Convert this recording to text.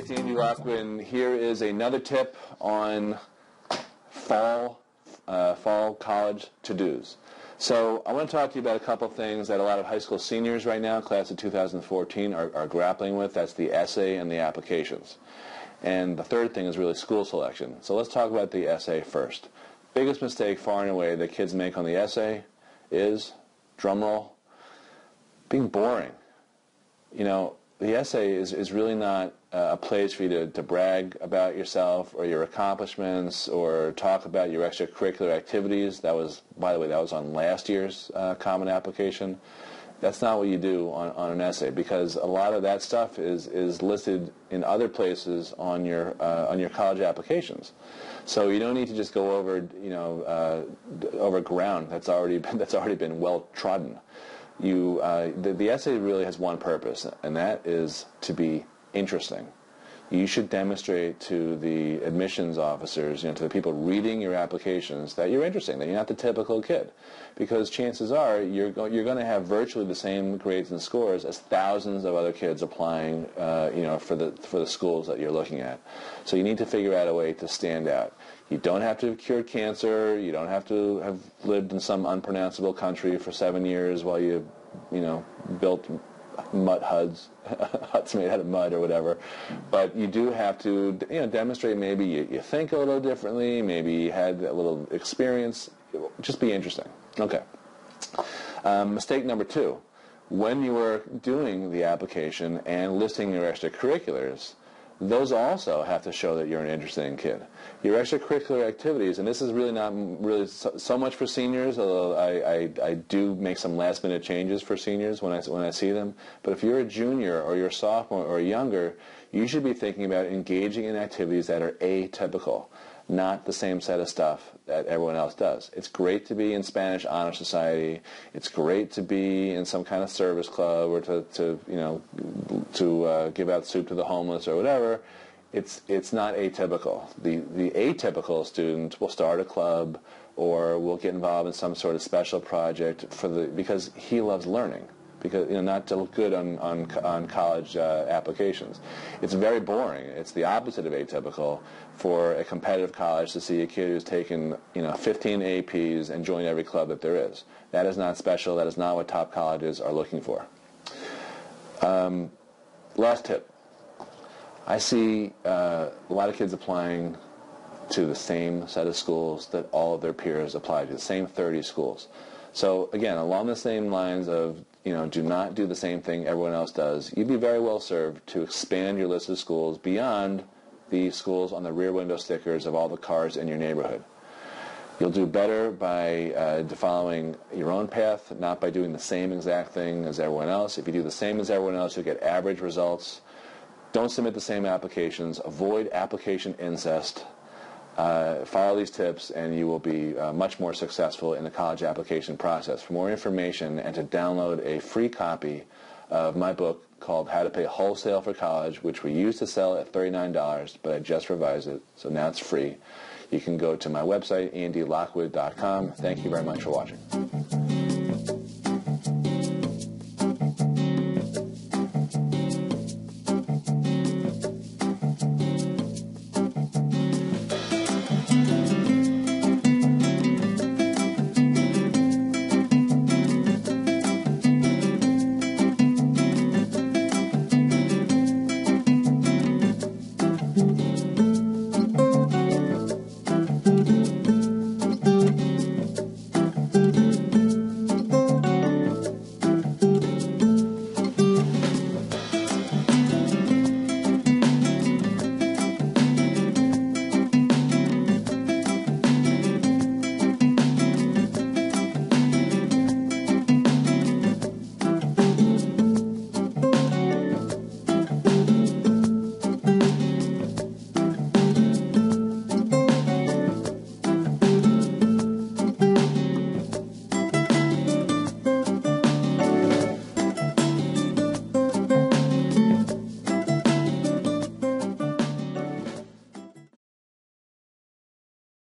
it's Andy Lockwood. Here is another tip on fall college to-dos. So I want to talk to you about a couple things that a lot of high school seniors right now, class of 2014, are grappling with. That's the essay and the applications. And the third thing is really school selection. So let's talk about the essay first. Biggest mistake far and away that kids make on the essay is, drumroll, being boring. You know, the essay is really not a place for you to brag about yourself or your accomplishments or talk about your extracurricular activities. That was, by the way, that was on last year's Common Application. That's not what you do on an essay, because a lot of that stuff is listed in other places on your college applications. So you don't need to just go over over ground that's already been well trodden. The essay really has one purpose, and that is to be interesting. You should demonstrate to the admissions officers, to the people reading your applications, that you're interesting, that you're not the typical kid, because chances are you're going to have virtually the same grades and scores as thousands of other kids applying, for the schools that you're looking at. So you need to figure out a way to stand out. You don't have to have cured cancer. You don't have to have lived in some unpronounceable country for 7 years while you built mud huts made out of mud or whatever. But you do have to demonstrate maybe you think a little differently, maybe you had a little experience. Just be interesting. Okay. Mistake number 2. When you are doing the application and listing your extracurriculars, those also have to show that you're an interesting kid. Your extracurricular activities, and this is really not really so much for seniors, although I do make some last-minute changes for seniors when I see them. But if you're a junior or you're a sophomore or younger, you should be thinking about engaging in activities that are atypical, not the same set of stuff that everyone else does. It's great to be in Spanish Honor Society. It's great to be in some kind of service club or to give out soup to the homeless or whatever. It's not atypical. The atypical student will start a club or will get involved in some sort of special project because he loves learning. Because not to look good on college applications. It's very boring. It's the opposite of atypical for a competitive college to see a kid who's taken 15 APs and joined every club that there is. That is not special. That is not what top colleges are looking for. Last tip. I see a lot of kids applying to the same set of schools that all of their peers apply to, the same 30 schools. So again, along the same lines of do not do the same thing everyone else does, you'd be very well served to expand your list of schools beyond the schools on the rear window stickers of all the cars in your neighborhood. You'll do better by following your own path, not by doing the same exact thing as everyone else. If you do the same as everyone else, you'll get average results. Don't submit the same applications. Avoid application incest. Follow these tips and you will be much more successful in the college application process. For more information and to download a free copy of my book called How to Pay Wholesale for College, which we used to sell at $39, but I just revised it, so now it's free. You can go to my website, andylockwood.com. Thank you very much for watching.